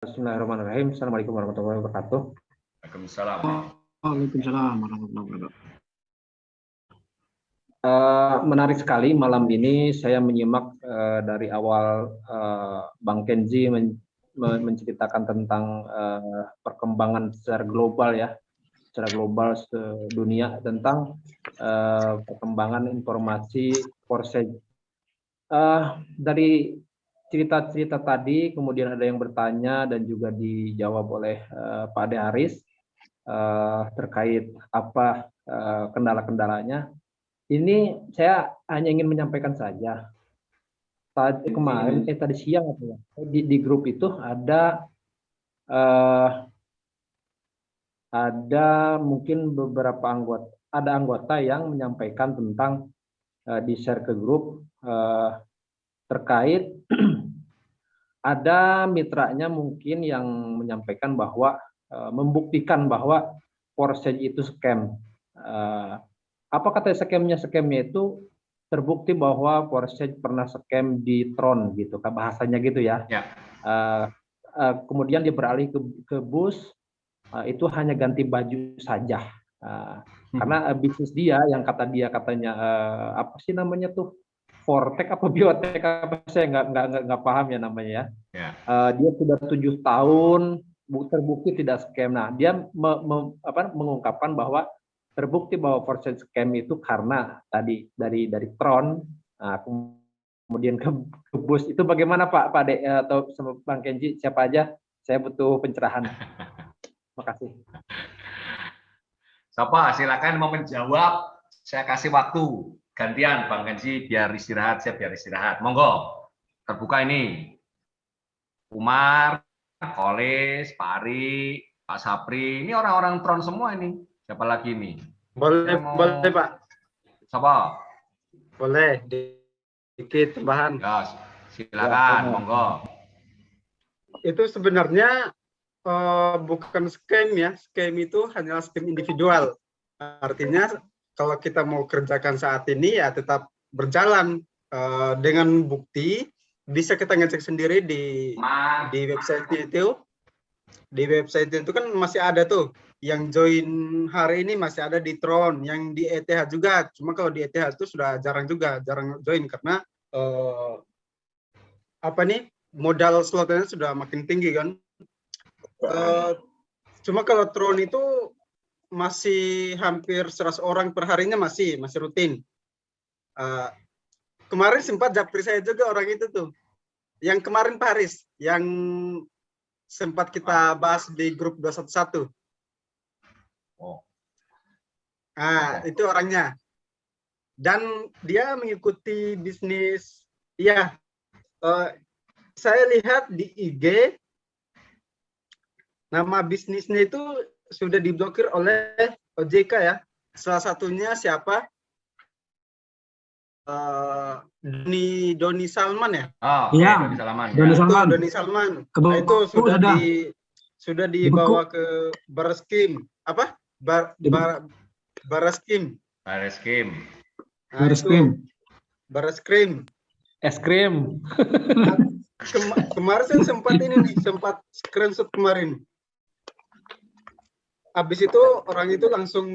Bismillahirrahmanirrahim. Assalamualaikum warahmatullahi wabarakatuh. Waalaikumsalam. Waalaikumsalam warahmatullahi wabarakatuh. Menarik sekali malam ini saya menyimak dari awal Bang Kenzi menceritakan tentang perkembangan secara global ya, secara global sedunia tentang perkembangan informasi Forsage. Dari cerita-cerita tadi, kemudian ada yang bertanya dan juga dijawab oleh Pak Ade Haris terkait apa kendala-kendalanya. Ini saya hanya ingin menyampaikan saja. Tadi siang apa ya, di grup itu ada mungkin beberapa anggota yang menyampaikan tentang di share ke grup terkait ada mitranya mungkin yang menyampaikan bahwa membuktikan bahwa Forsage itu scam. Apa kata skemnya itu terbukti bahwa Forsage pernah scam di Tron gitu, bahasanya gitu ya. Kemudian dia beralih ke bus, itu hanya ganti baju saja. Karena bisnis dia yang katanya apa sih namanya tuh, Fortek apa Biotek apa, saya nggak paham ya namanya ya. Dia sudah 7 tahun terbukti tidak scam. Nah, dia mengungkapkan bahwa terbukti bahwa Forsage scam itu karena tadi dari Tron, kemudian ke bus. Itu bagaimana Pak Ade atau sama Bang Kenji, siapa aja? Saya butuh pencerahan. Terima kasih. Siapa? Silakan mau menjawab. Saya kasih waktu. Gantian Bang Kenji biar istirahat, saya biar istirahat. Monggo. Terbuka ini. Umar, Kolis, Pak Ari, Pak Sapri. Ini orang-orang Tron semua ini. Siapa lagi nih? Boleh Pak. Siapa? Boleh, dikit tambahan. Ya, silakan, monggo. Itu sebenarnya bukan scam ya. Scam itu hanyalah scam individual. Artinya kalau kita mau kerjakan saat ini ya tetap berjalan dengan bukti. Bisa kita ngecek sendiri di website itu. Di website itu kan masih ada tuh. Yang join hari ini masih ada di Tron, yang di ETH juga. Cuma kalau di ETH itu sudah jarang join karena modal slotnya sudah makin tinggi kan. Cuma kalau Tron itu masih hampir 100 orang per harinya masih rutin. Kemarin sempat japri saya juga orang itu tuh. Yang kemarin Pak Haris, yang sempat kita bahas di grup 211. Itu orangnya. Dan dia mengikuti bisnis, ya. Saya lihat di IG, nama bisnisnya itu sudah diblokir oleh OJK ya. Salah satunya siapa? Doni Salman ya? Iya, Doni Salman. Nah, itu sudah dibawa ke Barreskrim. Apa? Barreskrim. Barreskrim. Es-krim. Kemarin saya sempat screenshot kemarin. Habis itu orang itu langsung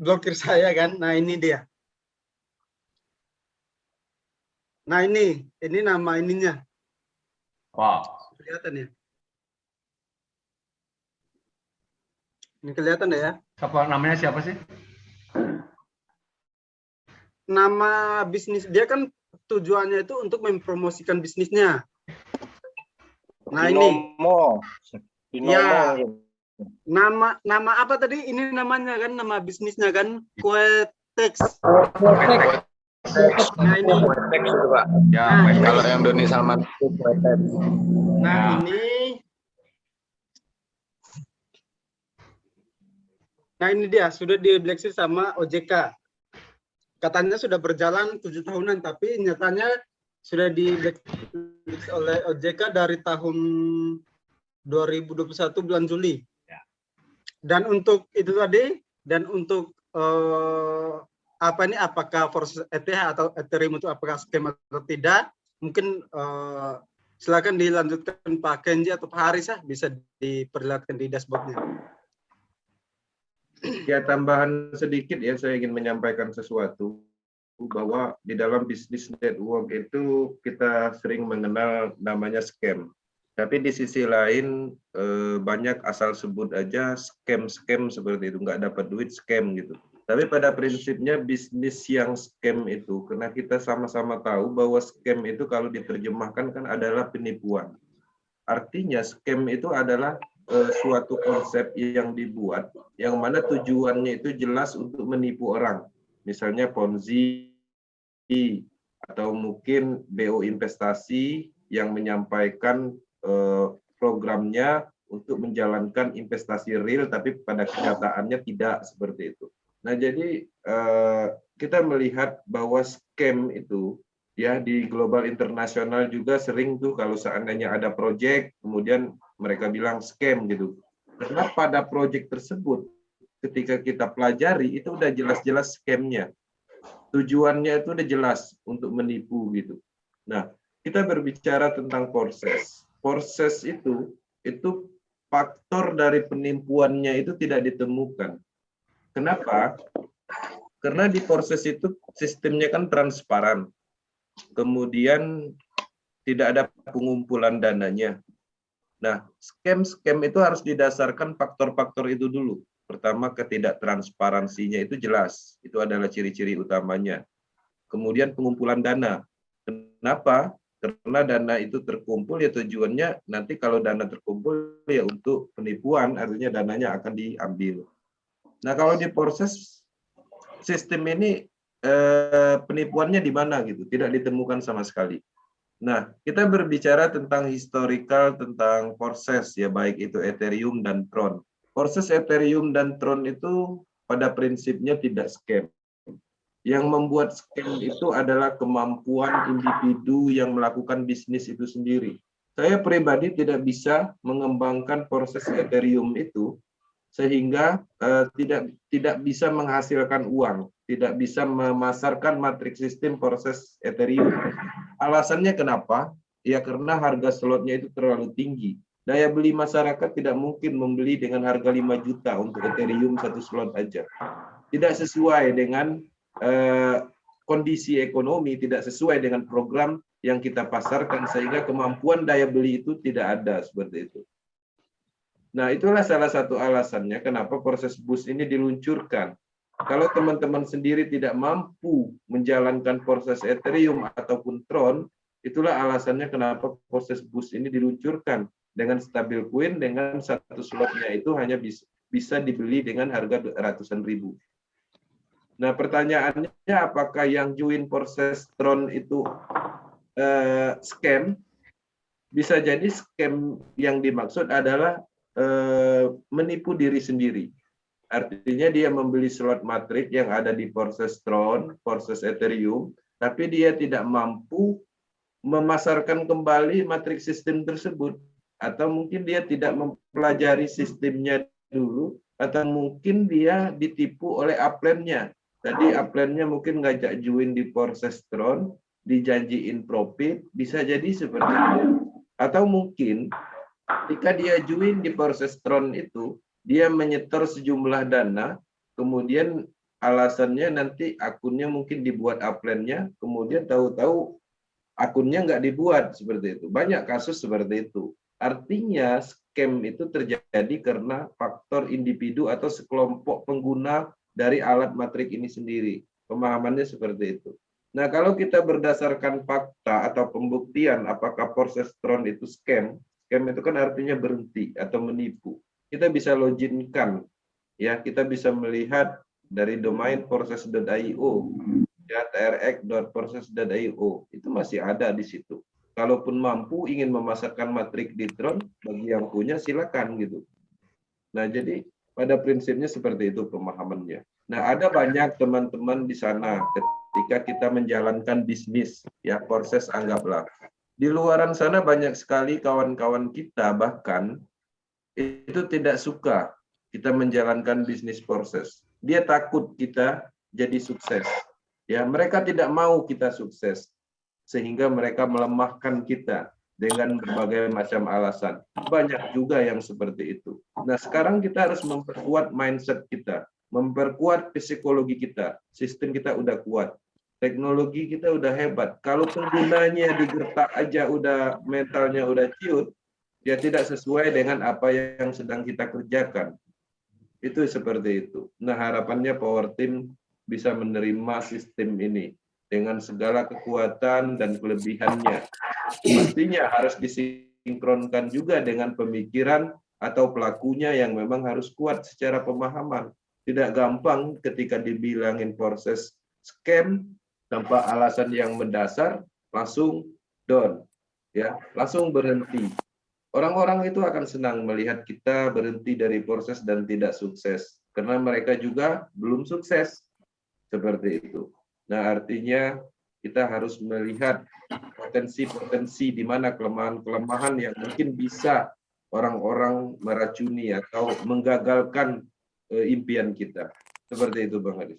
blokir saya kan. Nah, ini dia. Nah, ini nama ininya. Kelihatan ya? Ini kelihatan ya? Namanya siapa sih? Nama bisnis dia kan tujuannya itu untuk mempromosikan bisnisnya. Nah, ini. Ya. Nama apa tadi? Ini namanya kan, nama bisnisnya kan Quetex. Nah, ini. Ya, kalau yang Doni Salman itu Quetex. Nah, ini dia sudah di blacklist sama OJK. Katanya sudah berjalan 7 tahunan, tapi nyatanya sudah di blacklist oleh OJK dari tahun 2021 bulan Juli. Dan untuk itu tadi, dan untuk apakah Forsage ETH atau Ethereum itu apakah scam atau tidak, mungkin Silakan dilanjutkan Pak Kenji atau Pak Haris, bisa diperlihatkan di dashboardnya. Ya, tambahan sedikit ya, saya ingin menyampaikan sesuatu bahwa di dalam bisnis network itu kita sering mengenal namanya scam. Tapi di sisi lain banyak asal sebut aja scam seperti itu, nggak dapat duit scam gitu. Tapi pada prinsipnya bisnis yang scam itu, karena kita sama-sama tahu bahwa scam itu kalau diterjemahkan kan adalah penipuan. Artinya scam itu adalah suatu konsep yang dibuat, yang mana tujuannya itu jelas untuk menipu orang. Misalnya Ponzi, atau mungkin BO investasi yang menyampaikan programnya untuk menjalankan investasi real, tapi pada kenyataannya tidak seperti itu. Nah, jadi kita melihat bahwa scam itu ya di global internasional juga sering tuh kalau seandainya ada proyek, kemudian mereka bilang scam gitu. Karena pada proyek tersebut, ketika kita pelajari, itu udah jelas-jelas scamnya. Tujuannya itu udah jelas untuk menipu gitu. Nah, kita berbicara tentang proses. Proses itu faktor dari penipuannya itu tidak ditemukan. Kenapa? Karena di proses itu sistemnya kan transparan. Kemudian tidak ada pengumpulan dananya. Nah, scam itu harus didasarkan faktor-faktor itu dulu. Pertama, ketidaktransparansinya itu jelas. Itu adalah ciri-ciri utamanya. Kemudian pengumpulan dana. Kenapa? Karena dana itu terkumpul ya tujuannya nanti kalau dana terkumpul ya untuk penipuan, artinya dananya akan diambil. Nah, kalau di proses sistem ini penipuannya di mana gitu? Tidak ditemukan sama sekali. Nah, kita berbicara tentang historical, tentang proses ya, baik itu Ethereum dan Tron. Proses Ethereum dan Tron itu pada prinsipnya tidak scam. Yang membuat scam itu adalah kemampuan individu yang melakukan bisnis itu sendiri. Saya pribadi tidak bisa mengembangkan proses Ethereum itu sehingga tidak bisa menghasilkan uang, tidak bisa memasarkan matriks sistem proses Ethereum. Alasannya kenapa? Ya karena harga slotnya itu terlalu tinggi. Daya beli masyarakat tidak mungkin membeli dengan harga 5 juta untuk Ethereum satu slot aja. Tidak sesuai dengan kondisi ekonomi, tidak sesuai dengan program yang kita pasarkan, sehingga kemampuan daya beli itu tidak ada seperti itu. Nah, itulah salah satu alasannya kenapa proses BUS ini diluncurkan. Kalau teman-teman sendiri tidak mampu menjalankan proses Ethereum ataupun Tron, itulah alasannya kenapa proses BUS ini diluncurkan dengan stabil coin, dengan satu slotnya itu hanya bisa dibeli dengan harga ratusan ribu. Nah, pertanyaannya apakah yang join proses Tron itu scam? Bisa jadi scam yang dimaksud adalah menipu diri sendiri. Artinya dia membeli slot matrik yang ada di proses Tron, proses Ethereum, tapi dia tidak mampu memasarkan kembali matrik sistem tersebut. Atau mungkin dia tidak mempelajari sistemnya dulu, atau mungkin dia ditipu oleh upline-nya. Tadi upline-nya mungkin ngajak join di proses Tron, dijanjiin profit, bisa jadi seperti itu. Atau mungkin ketika dia join di proses Tron itu, dia menyetor sejumlah dana, kemudian alasannya nanti akunnya mungkin dibuat upline-nya, kemudian tahu-tahu akunnya nggak dibuat seperti itu. Banyak kasus seperti itu. Artinya scam itu terjadi karena faktor individu atau sekelompok pengguna dari alat matrik ini sendiri. Pemahamannya seperti itu. Nah, kalau kita berdasarkan fakta atau pembuktian apakah proses Tron itu scam, scam itu kan artinya berhenti atau menipu. Kita bisa loginkan, ya, kita bisa melihat dari domain proses.io, ya, trx.proses.io, itu masih ada di situ. Kalaupun mampu ingin memasarkan matrik di Tron, bagi yang punya silakan gitu. Nah, jadi pada prinsipnya seperti itu pemahamannya. Nah, ada banyak teman-teman di sana ketika kita menjalankan bisnis, ya, proses anggaplah. Di luaran sana banyak sekali kawan-kawan kita bahkan itu tidak suka kita menjalankan bisnis proses. Dia takut kita jadi sukses. Ya, mereka tidak mau kita sukses. Sehingga mereka melemahkan kita dengan berbagai macam alasan. Banyak juga yang seperti itu. Nah, sekarang kita harus memperkuat mindset kita, memperkuat psikologi kita. Sistem kita udah kuat. Teknologi kita udah hebat. Kalau penggunanya digertak aja udah mentalnya udah ciut, dia tidak sesuai dengan apa yang sedang kita kerjakan. Itu seperti itu. Nah, harapannya Power Team bisa menerima sistem ini dengan segala kekuatan dan kelebihannya. Pastinya harus disinkronkan juga dengan pemikiran atau pelakunya yang memang harus kuat secara pemahaman. Tidak gampang ketika dibilangin proses scam tanpa alasan yang mendasar, langsung down, ya, langsung berhenti. Orang-orang itu akan senang melihat kita berhenti dari proses dan tidak sukses, karena mereka juga belum sukses. Seperti itu. Nah, artinya kita harus melihat potensi-potensi di mana kelemahan-kelemahan yang mungkin bisa orang-orang meracuni atau menggagalkan impian kita. Seperti itu, Bang Hadis.